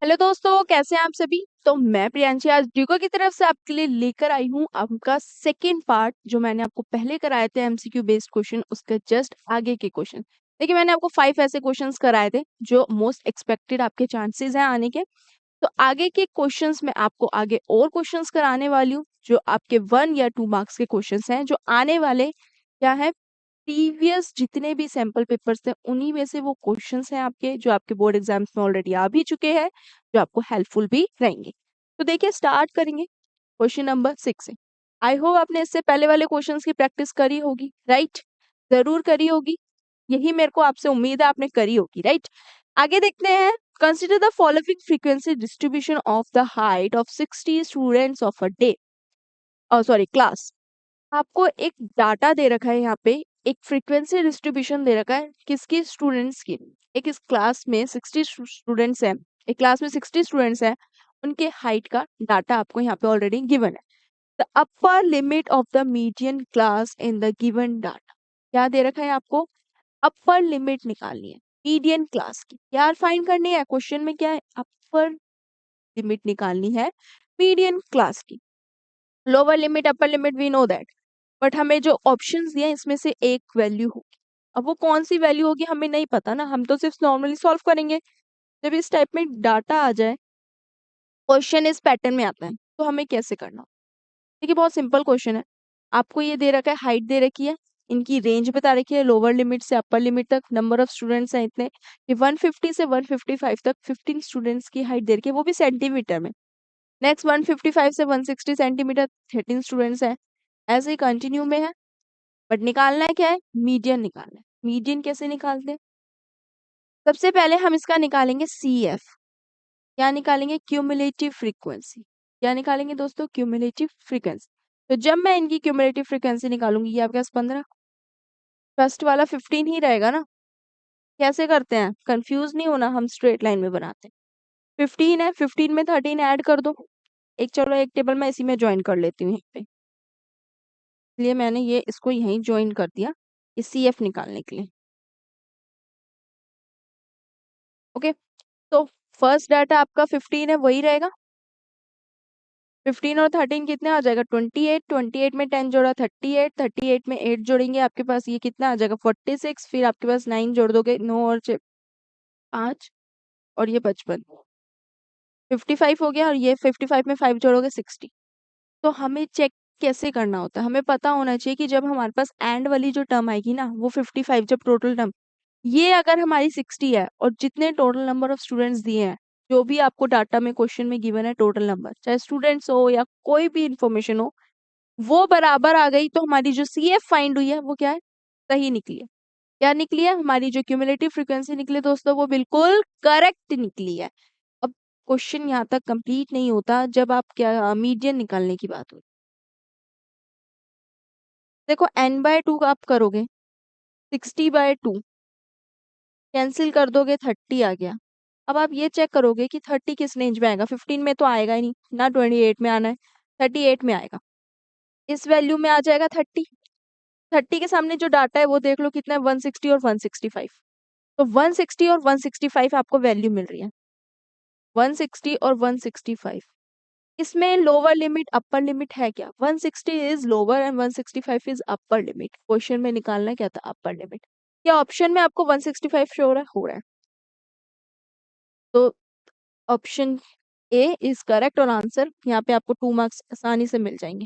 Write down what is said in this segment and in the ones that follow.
Hello दोस्तों, कैसे हैं आप सभी। तो मैं प्रियांशी आज ड्यूको की तरफ से आपके लिए लेकर आई हूँ आपका सेकंड पार्ट, जो मैंने आपको पहले कराए थे एमसीक्यू बेस्ड क्वेश्चन, उसके जस्ट आगे के क्वेश्चन। देखिए, मैंने आपको 5 ऐसे क्वेश्चंस कराए थे जो मोस्ट एक्सपेक्टेड आपके चांसेस हैं आने के। तो आगे के क्वेश्चंस में आपको आगे और क्वेश्चंस कराने वाली हूँ, जो आपके 1 या 2 मार्क्स के क्वेश्चंस हैं, जो आने वाले क्या है प्रीवियस जितने भी सैंपल पेपर्स थे उन्हीं में से वो क्वेश्चंस हैं आपके, जो आपके बोर्ड एग्जाम्स में ऑलरेडी आ भी चुके हैं, जो आपको हेल्पफुल भी रहेंगे। तो देखिए, स्टार्ट करेंगे क्वेश्चन नंबर 6 से। आई होप आपने इससे पहले वाले क्वेश्चंस की प्रैक्टिस करी होगी, राइट? जरूर करी होगी, यही मेरे को आपसे उम्मीद है आपने करी होगी, राइट? आगे देखते हैं। Consider the following frequency distribution of the height of 60 students of a day, sorry class. आपको एक डाटा दे रखा है यहाँ पे, एक फ्रीक्वेंसी डिस्ट्रीब्यूशन दे रखा है किसकी, स्टूडेंट्स की। एक इस क्लास में 60 स्टूडेंट्स हैं, एक क्लास में 60 स्टूडेंट्स हैं, उनके हाइट का डाटा आपको यहाँ पे ऑलरेडी गिवन है। The upper limit of the median class in the given data, क्या दे रखा है आपको, अपर लिमिट निकालनी है मीडियन क्लास की। यार फाइंड करनी है, क्वेश्चन में क्या है, अपर लिमिट निकालनी है मीडियन क्लास की। Lower limit upper limit we know that, but हमें जो ऑप्शंस दिए हैं इसमें से एक वैल्यू होगी। अब वो कौन सी वैल्यू होगी हमें नहीं पता ना, हम तो सिर्फ नॉर्मली सॉल्व करेंगे। जब इस टाइप में डाटा आ जाए, क्वेश्चन इस पैटर्न में आता है, तो हमें कैसे करना। देखिए, बहुत सिंपल क्वेश्चन है। आपको ये दे रखा है, हाइट दे रखी है, इनकी रेंज बता रखी है, लोअर लिमिट से अपर लिमिट तक, नंबर ऑफ स्टूडेंट्स हैं इतने कि 150 से 155 तक 15 स्टूडेंट्स की हाइट दे रखी है, वो भी सेंटीमीटर में। नेक्स्ट 155 से 160 सेंटीमीटर 13 स्टूडेंट्स हैं, ऐसे ही कंटिन्यू में है। बट निकालना है क्या है, मीडियन निकालना है। मीडियन कैसे निकालते हैं, सबसे पहले हम इसका निकालेंगे CF। क्या निकालेंगे, क्यूमुलेटिव फ्रीक्वेंसी। क्या निकालेंगे दोस्तों, क्यूमुलेटिव फ्रीक्वेंसी। तो जब मैं इनकी क्यूमुलेटिव फ्रीक्वेंसी निकालूंगी, ये आपके पास 15, फर्स्ट वाला 15 ही रहेगा ना। कैसे करते हैं, कंफ्यूज नहीं होना, हम स्ट्रेट लाइन में बनाते हैं। 15 है, 15 में 13 ऐड कर दो। एक चलो एक टेबल में इसी में ज्वाइन कर लेती हूँ यहाँ पे, इसलिए मैंने ये इसको यहीं ज्वाइन कर दिया इस CF निकालने के लिए। ओके, तो फर्स्ट डाटा आपका 15 है, वही रहेगा। 15 और 13 कितने आ जाएगा, 28। 28 में 10 जोड़ा 38, 38 में 8 जोड़ेंगे, आपके पास ये कितना आ जाएगा 46। फिर आपके पास 9 जोड़ दोगे, 9 और 5 और ये 55, 55 हो गया। और ये 55 में 5 जोड़ोगे 60। तो हमें चेक कैसे करना होता है, हमें पता होना चाहिए कि जब हमारे पास एंड वाली जो टर्म आएगी ना, वो 55, जब टोटल टर्म ये अगर हमारी 60 है और जितने टोटल नंबर ऑफ स्टूडेंट्स दिए हैं, जो भी आपको डाटा में क्वेश्चन में गिवन है टोटल नंबर, चाहे स्टूडेंट्स हो या कोई भी इंफॉर्मेशन हो, वो बराबर आ गई, तो हमारी जो CF फाइंड हुई है वो क्या है, सही निकली है। क्या निकली है, हमारी जो क्यूमुलेटिव फ्रीक्वेंसी निकली दोस्तों, वो बिल्कुल करेक्ट निकली है। अब क्वेश्चन यहाँ तक कंप्लीट नहीं होता जब आप क्या मीडियन निकालने की बात हो। देखो, n/2 आप करोगे, 60/2 कैंसिल कर दोगे, 30 आ गया। अब आप ये चेक करोगे कि 30 किस रेंज में आएगा, 15 में तो आएगा ही नहीं ना, 28 में आना है, 38 में आएगा। इस वैल्यू में आ जाएगा 30। 30 के सामने जो डाटा है वो देख लो कितना है, 160 और 165। तो 160 और 165 आपको वैल्यू मिल रही है, 160 और 165। इसमें लोअर लिमिट अपर लिमिट है क्या, 160 is lower and 165 is upper limit. Question में निकालना क्या था, अपर लिमिट। क्या ऑप्शन में आपको 165 शो हो रहा है? तो ऑप्शन ए इज करेक्ट, और आंसर यहाँ पे आपको 2 मार्क्स आसानी से मिल जाएंगे।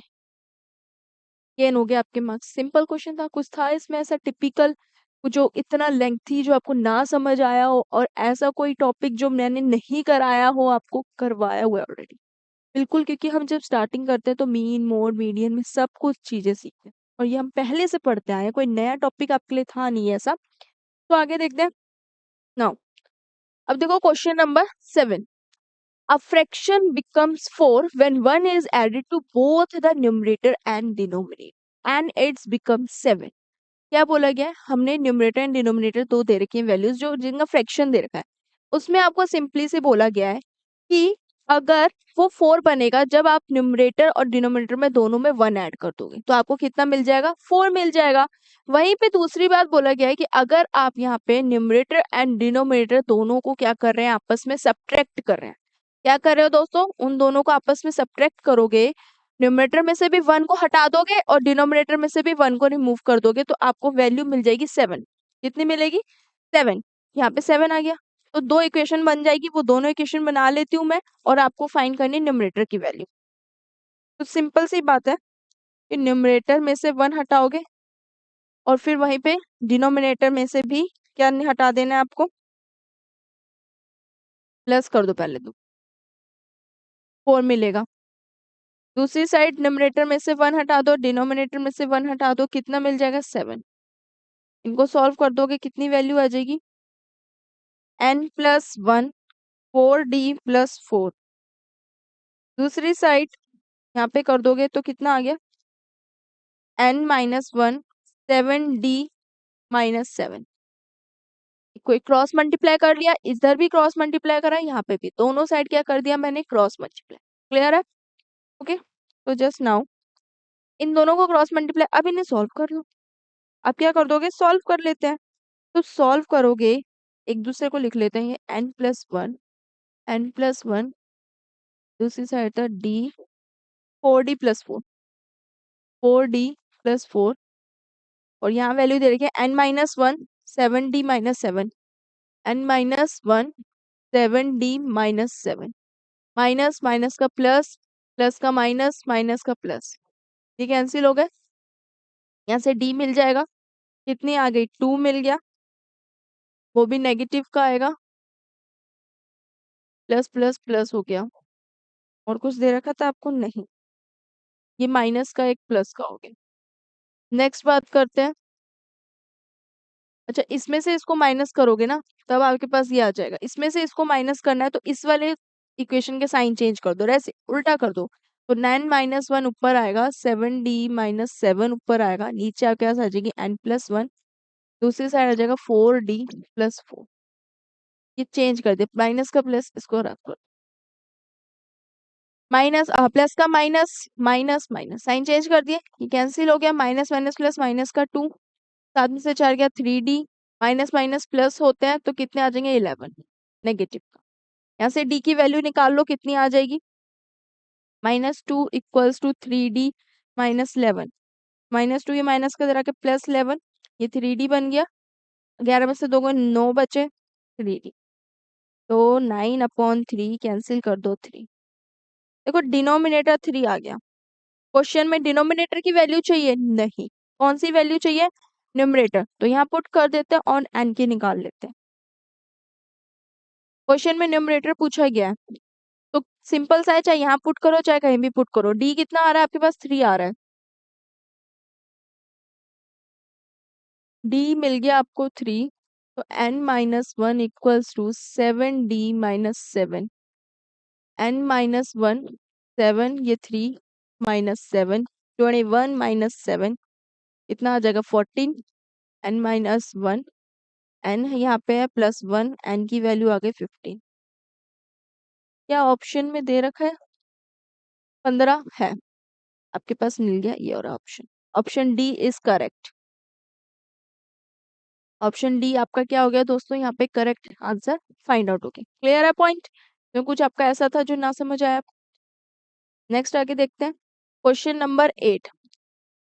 गेन हो गया आपके मार्क्स। सिंपल क्वेश्चन था, कुछ था इसमें ऐसा टिपिकल जो इतना लेंथी जो आपको ना समझ आया हो, और ऐसा कोई टॉपिक जो मैंने नहीं कराया हो आपको करवाया हुआ है ऑलरेडी। बिल्कुल, क्योंकि हम जब स्टार्टिंग करते हैं तो मीन मोड मीडियन में सब कुछ चीजें सीखते हैं, और ये हम पहले से पढ़ते आए हैं, कोई नया टॉपिक आपके लिए था नहीं ऐसा। तो आगे देखते हैं नाउ। अब देखो question number 7। A fraction becomes 4 when 1 is added to both the numerator and denominator and it's becomes 7। क्या बोला गया है, हमने न्यूमरेटर एंड डिनोमिनेटर दो दे रखी हैं वैल्यूज, जो जिनका फ्रैक्शन दे रखा है। उसमें आपको सिंपली से बोला गया है कि अगर वो 4 बनेगा जब आप न्यूमरेटर और डिनोमिनेटर में दोनों में 1 ऐड कर दोगे, तो आपको कितना मिल जाएगा, 4 मिल जाएगा। वहीं पे दूसरी बात बोला गया है कि अगर आप यहाँ पे न्यूमरेटर एंड डिनोमिनेटर दोनों को क्या कर रहे हैं, आपस में सब्ट्रैक्ट कर रहे हैं, क्या कर रहे हो दोस्तों, उन दोनों को आपस में सब्ट्रैक्ट करोगे, न्यूमरेटर में से भी 1 को हटा दोगे और डिनोमिनेटर में से भी 1 को रिमूव कर दोगे, तो आपको वैल्यू मिल जाएगी 7। कितनी मिलेगी? 7। यहाँ पे 7 आ गया, तो 2 इक्वेशन बन जाएगी, वो दोनों इक्वेशन बना लेती हूँ मैं, और आपको फाइंड करनी न्यूमरेटर की वैल्यू। तो सिंपल सी बात है कि न्यूमरेटर में से 1 हटाओगे और फिर वहीं पे डिनोमिनेटर में से भी क्या हटा देना है आपको, प्लस कर दो पहले तो 4 मिलेगा। दूसरी साइड न्यूमरेटर में से 1 हटा दो, डिनोमिनेटर में से 1 हटा दो, कितना मिल जाएगा? 7। इनको सॉल्व कर दोगे कितनी वैल्यू आ जाएगी? n+1 4d+4। दूसरी साइड यहाँ पे कर दोगे तो कितना आ गया? n-1 7d-7। कोई क्रॉस मल्टीप्लाई कर लिया, इधर भी क्रॉस मल्टीप्लाई करा, यहाँ पे भी, दोनों साइड क्या कर दिया मैंने? Cross multiply. क्लियर है? ओके, तो जस्ट नाउ इन दोनों को क्रॉस मल्टीप्लाई, अब इन्हें सॉल्व कर लो। अब क्या कर दोगे? सॉल्व कर लेते हैं। तो सॉल्व करोगे, एक दूसरे को लिख लेते हैं, ये n+1, n+1, दूसरी साइड था d, 4d+4, 4d+4, और यहाँ वैल्यू दे रखी है n-1 7d-7, n-1 7d-7, minus minus का प्लस, प्लस का माइनस, माइनस का प्लस, ये कैंसिल हो गए, यहाँ से d मिल जाएगा, कितनी आ गई? 2 मिल गया, वो भी नेगेटिव का आएगा, प्लस प्लस प्लस हो गया, और कुछ दे रखा था आपको? नहीं, ये माइनस का एक प्लस का हो गया। नेक्स्ट बात करते हैं, अच्छा इसमें से इसको माइनस करोगे ना, तब आपके पास ये आ जाएगा, इसमें से इसको माइनस करना है तो इस वाले इक्वेशन के साइन चेंज कर दो, ऐसे उल्टा कर दो, तो 9-1 ऊपर आएगा, 7d-7 ऊपर आएगा, नीचे आपके पास आ जाएगी n+1, दूसरी साइड आ जाएगा 4d+4। ये चेंज कर दे, माइनस का प्लस, इसको रख दो, माइनस प्लस का minus, minus minus, sign change कर दिए, ये कैंसिल हो गया, माइनस माइनस प्लस, माइनस का 2, 7 में से 4 गया 3d, माइनस माइनस प्लस होते हैं तो कितने आ जाएंगे? 11 नेगेटिव का। यहाँ से d की वैल्यू निकाल लो, कितनी आ जाएगी? -2 = 3d-11, -2 ये माइनस का जरा के +11, ये 3d बन गया, 11 में से 2 को 9 बचे, 3d, तो 9/3 कैंसिल कर दो 3। देखो डिनोमिनेटर 3 आ गया, क्वेश्चन में डिनोमिनेटर की वैल्यू चाहिए नहीं, कौन सी वैल्यू चाहिए? न्यूमरेटर, तो यहाँ पुट कर देते हैं और n की निकाल लेते हैं। क्वेश्चन में न्यूमरेटर पूछा गया है, तो सिंपल सा है, चाहे यहाँ पुट करो चाहे कहीं भी पुट करो। d कितना आ रहा है आपके पास? 3 आ रहा है, d मिल गया आपको 3, तो n-1 = 7d-7, n-1 7, ये 3 -7, 21 - 7, इतना आ जाएगा 14, n-1, n यहाँ पे है +1, n की वैल्यू आ गई 15। क्या ऑप्शन में दे रखा है? 15 है, आपके पास मिल गया ये और option, option D is correct. Option D आपका क्या हो गया दोस्तों? यहाँ पे करेक्ट आंसर फाइंड आउट हो गया। क्लियर है पॉइंट? तो कुछ आपका ऐसा था जो ना समझ आया? नेक्स्ट आगे देखते हैं, क्वेश्चन नंबर 8।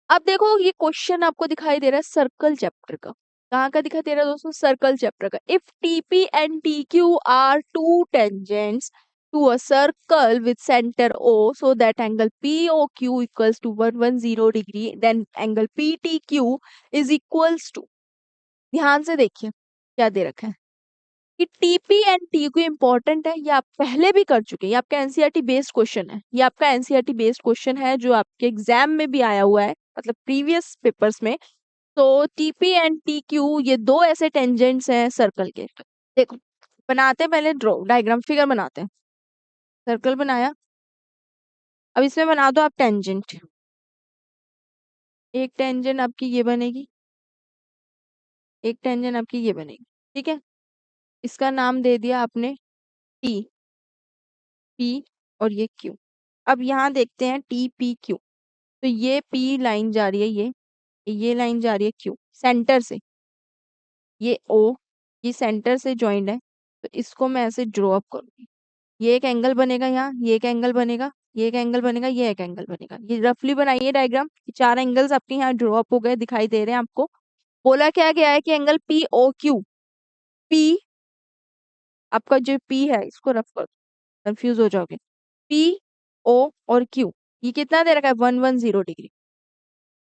अब देखो ये क्वेश्चन आपको दिखाई दे रहा है सर्कल चैप्टर का, कहाँ का दिखाई दे रहा है दोस्तों? सर्कल चैप्टर का। If TP and TQ are two tangents to a circle with center O, so that angle POQ equals to 110 degree, then angle PTQ is equals to, ध्यान से देखिए क्या दे रखा है कि टीपी एंड TQ इंपॉर्टेंट है, ये आप पहले भी कर चुके हैं, ये आपका एनसीईआरटी बेस्ड क्वेश्चन है, ये आपका एनसीईआरटी बेस्ड क्वेश्चन है जो आपके एग्जाम में भी आया हुआ है, मतलब प्रीवियस पेपर्स में। तो टीपी एंड TQ ये दो ऐसे टेंजेंट्स हैं सर्कल के। देखो बनाते हैं, पहले ड्रॉ डायग्राम फिगर बनाते हैं। सर्कल बनाया, अब इसमें बना दो आप टेंजेंट, एक टेंजेंट आपकी ये बनेगी, एक टेंजेंट आपकी ये बनेगी, ठीक है। इसका नाम दे दिया आपने टी, पी और ये क्यू। अब यहाँ देखते हैं TPQ, तो ये P लाइन जा रही है, ये लाइन जा रही है Q सेंटर से, ये O ये सेंटर से ज्वाइंट है, तो इसको मैं ऐसे ड्रॉ अप करूंगी, ये एक एंगल बनेगा यहाँ, ये एक एंगल बनेगा, ये एक एंगल बनेगा, ये एक एंगल बनेगा। ये रफली बनाइए डायग्राम। चार एंगल्स आपके यहाँ ड्रॉप हो गए, दिखाई दे रहे हैं आपको। बोला क्या गया है कि angle P O Q, P आपका जो पी है इसको रफ कर, कंफ्यूज हो जाओगे। पी ओ और क्यू, ये कितना दे रखा है 110 डिग्री।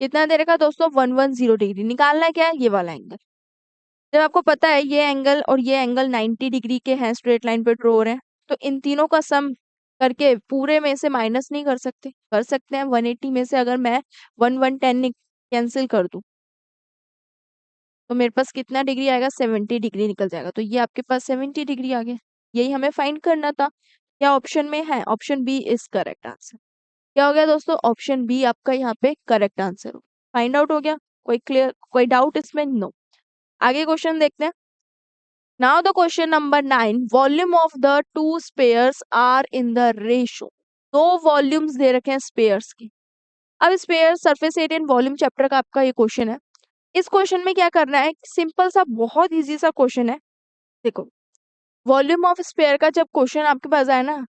कितना दे रखा है दोस्तों 110 डिग्री। निकालना है क्या है ये वाला एंगल। जब आपको पता है ये एंगल और ये एंगल 90 डिग्री के हैं, स्ट्रेट लाइन पे ड्रॉ हो रहे हैं, तो इन तीनों का सम करके पूरे में से माइनस नहीं कर सकते, कर सकते हैं। 180 में से अगर मैं 110 कैंसिल कर दूं तो मेरे पास कितना डिग्री आएगा 70 डिग्री निकल जाएगा। तो ये आपके पास 70 डिग्री आ गया। यही हमें फाइंड करना था। क्या ऑप्शन में है? Option B is correct answer. क्या हो गया दोस्तों? ऑप्शन बी आपका यहाँ पे करेक्ट आंसर हो। फाइंड आउट हो गया? कोई क्लियर, कोई डाउट इसमें? नो। आगे क्वेश्चन देखते हैं। Now the question number 9, volume of the two spheres are in the ratio। दो वॉल्यूम्स दे रखे हैं स्पेयर्स की। अब sphere surface area and volume chapter का आपका ये क्वेश्चन है। इस क्वेश्चन में क्या करना है, सिंपल सा बहुत इजी सा क्वेश्चन है। देखो, वॉल्यूम ऑफ स्पेयर का जब क्वेश्चन आपके पास आए ना,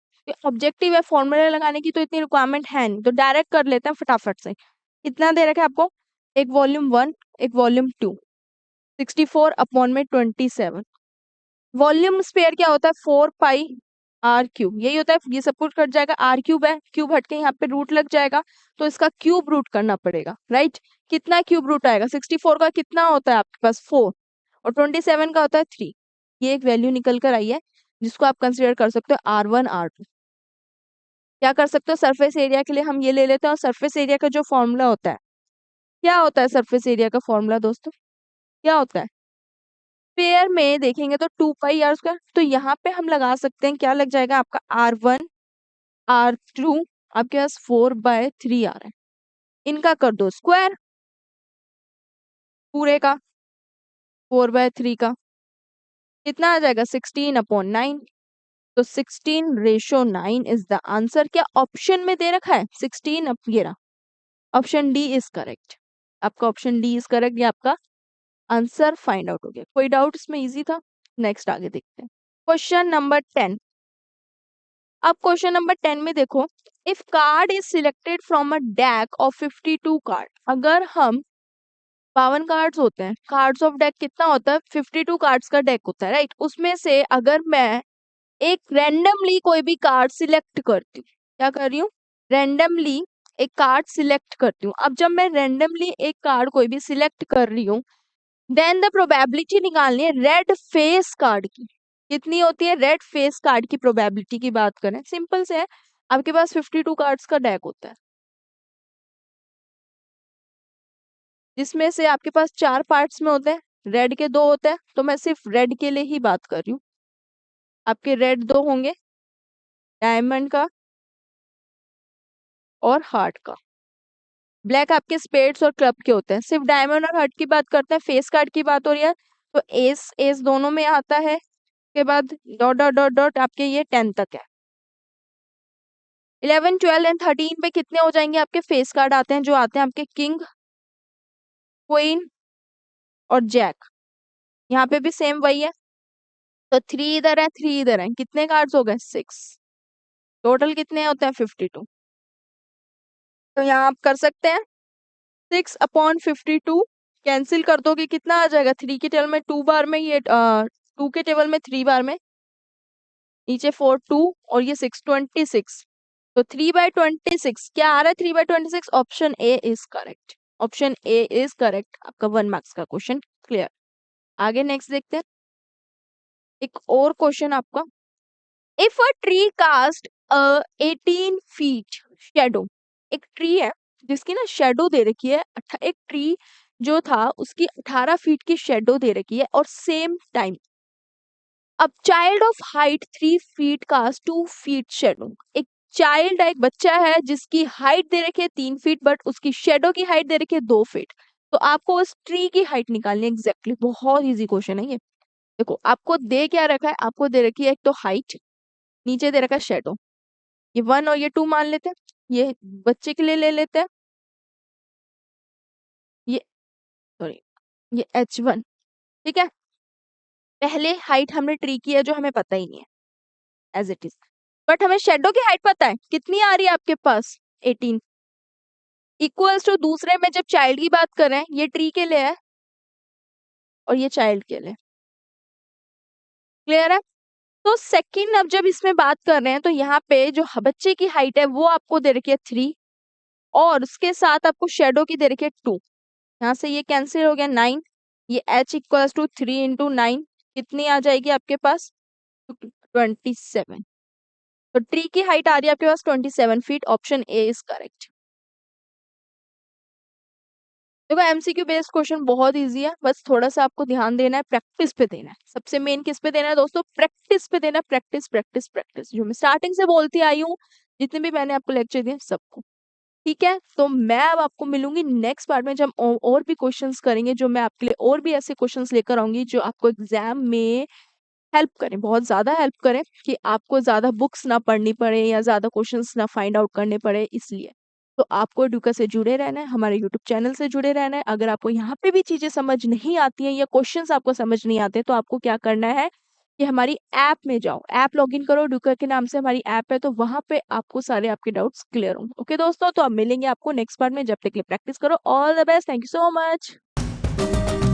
ऑब्जेक्टिव है, फॉर्मूला लगाने की तो इतनी रिक्वायरमेंट है नहीं, तो डायरेक्ट कर लेते हैं फटाफट से। कितना दे रखा है आपको? एक वॉल्यूम 1, एक वॉल्यूम 2, 64/27। वॉल्यूम स्पेयर क्या होता है? 4 पाई r क्यूब, यही होता है। ये सब कुछ कट जाएगा, आर क्यूब है, क्यूब हट के यहाँ पे रूट लग जाएगा, तो इसका क्यूब रूट करना पड़ेगा, राइट। कितना क्यूब रूट आएगा? 64 का कितना होता है आपके पास? 4, और 27 का होता है 3। ये एक वैल्यू निकल कर आई है, जिसको आप कंसिडर कर सकते हो R1 R2। क्या कर सकते हो? सरफेस एरिया के लिए हम ये ले लेते हैं, और सरफेस एरिया का जो फॉर्मूला होता है, क्या होता है सरफेस एरिया का फॉर्मूला दोस्तों? क्या होता है? पेयर में देखेंगे तो 2 पाई r स्क्वायर, तो यहाँ पे हम लगा सकते हैं, क्या लग जाएगा आपका R1 R2, आपके पास 4/3 आ रहा है। इनका कर दो स्क्वायर, पूरे का 4/3 का कितना आ जाएगा? 16/9। तो 16:9 इज द आंसर। क्या ऑप्शन में दे रखा है 16 अब ये रहा। Option D is correct. आपका ऑप्शन डी इज करेक्ट, ये आपका आंसर फाइंड आउट हो गया। कोई डाउट इसमें? इजी था। नेक्स्ट आगे देखते हैं। Question number 10। अब क्वेश्चन नंबर 10 में देखो, if card is selected from a deck of 52 card. अगर हम 52 कार्ड्स होते हैं, कार्ड्स ऑफ डेक कितना होता है? 52 कार्ड्स का डेक होता है, राइट। उसमें से अगर मैं एक रैंडमली कोई भी कार्ड सिलेक्ट करती हूँ, क्या कर रही हूँ? रैंडमली एक कार्ड सिलेक्ट करती हूँ। अब जब मैं रैंडमली एक कार्ड कोई भी सिलेक्ट कर रही हूँ, देन द प्रोबेबिलिटी निकालनी है रेड फेस कार्ड की। कितनी होती है? रेड फेस कार्ड की प्रोबेबिलिटी की बात करें, सिंपल से है। आपके पास 52 कार्ड्स का डेक होता है, जिसमें से आपके पास 4 पार्ट्स में होते हैं, रेड के 2 होते हैं, तो मैं सिर्फ रेड के लिए ही बात कर रही हूँ। आपके रेड 2 होंगे, डायमंड का और हार्ट का। ब्लैक आपके स्पेड्स और क्लब के होते हैं। सिर्फ डायमंड और हार्ट की बात करते हैं, फेस कार्ड की बात हो रही है, तो एस एस दोनों में आता है। के बाद डॉट डॉट डॉट डॉट आपके ये 10 तक है। 11 12 एंड 13 पे कितने हो जाएंगे? आपके फेस कार्ड आते हैं, जो आते हैं आपके किंग, क्वीन और जैक। यहाँ पे भी सेम वही है। तो 3 इधर है, 3 इधर है, कितने कार्ड्स हो गए? 6। टोटल कितने होते हैं? 52। तो यहाँ आप कर सकते हैं 6/52 कैंसिल कर दोगे, कितना आ जाएगा? 3 के टेबल में 2 बार में, ये 2 के टेबल में 3 बार में, नीचे 4 2 और ये 6 26। तो 3/26 क्या आ रहा है? 3/26। Option A is correct. Option A is correct. आपका 1 मार्क्स का क्वेश्चन क्लियर। आगे नेक्स्ट देखते हैं। एक और क्वेश्चन आपका, if a tree cast 18 feet shadow. एक ट्री है जिसकी ना शेडो दे रखी है, एक ट्री जो था उसकी 18 फीट की शेडो दे रखी है, और सेम टाइम अब child of height 3 feet cast 2 feet shadow. एक चाइल्ड है, एक बच्चा है जिसकी हाइट दे रखी है 3 फीट, बट उसकी शेडो की हाइट दे रखी है 2 फीट। तो आपको उस ट्री की हाइट निकालनी है एग्जैक्टली। बहुत इजी क्वेश्चन है ये। देखो आपको दे क्या रखा है? आपको दे रखी है एक तो हाइट, नीचे दे रखा है शेडो। ये 1 और ये 2 मान लेते हैं, ये बच्चे के लिए ले लेते हैं, ये सॉरी ये H1। ठीक है, पहले हाइट हमने ट्री की है जो हमें पता ही नहीं है, एज इट इज। बट हमें शेडो की हाइट पता है कितनी आ रही है आपके पास, 18 इक्वल्स टू दूसरे में जब चाइल्ड की बात कर रहे हैं, ये ट्री के लिए है और ये चाइल्ड के लिए। क्लियर है? तो सेकंड अब जब इसमें बात कर रहे हैं तो यहाँ पे जो बच्चे की हाइट है वो आपको दे रखी है 3 और उसके साथ आपको शेडो की दे रखी है 2। यहाँ से ये कैंसिल हो गया 9, ये h इक्वल्स टू 3 इंटू 9 कितनी आ जाएगी आपके पास, 27। तो ट्री की हाइट आ रही है आपके पास 27 feet. Option A is correct. देखो एमसीक्यू बेस्ड क्वेश्चन बहुत इजी है, बस थोड़ा सा आपको ध्यान देना है, प्रैक्टिस पे देना है। सबसे मेन किस पे देना है दोस्तों, प्रैक्टिस पे देना है। प्रैक्टिस प्रैक्टिस प्रैक्टिस, जो मैं स्टार्टिंग से बोलती आई हूँ, जितने भी मैंने आपको लेक्चर दिए सबको। ठीक है, तो मैं अब आपको मिलूंगी नेक्स्ट पार्ट में जब और भी क्वेश्चंस करेंगे, जो मैं आपके लिए और भी ऐसे क्वेश्चंस लेकर आऊंगी जो आपको एग्जाम में हेल्प करें, बहुत ज्यादा हेल्प करें, कि आपको ज्यादा बुक्स ना पढ़नी पड़े या ज्यादा क्वेश्चंस ना फाइंड आउट करने पड़े। इसलिए तो आपको ड्यूका से जुड़े रहना है, हमारे यूट्यूब चैनल से जुड़े रहना है। अगर आपको यहाँ पे भी चीजें समझ नहीं आती हैं या क्वेश्चंस आपको समझ नहीं आते, तो आपको क्या करना है कि हमारी ऐप में जाओ, ऐप लॉगिन करो, ड्यूका के नाम से हमारी ऐप है, तो वहां पे आपको सारे आपके डाउट्स क्लियर होंगे। ओके दोस्तों, तो अब मिलेंगे आपको नेक्स्ट पार्ट में, जब तक के लिए प्रैक्टिस करो। All the best, thank you so much.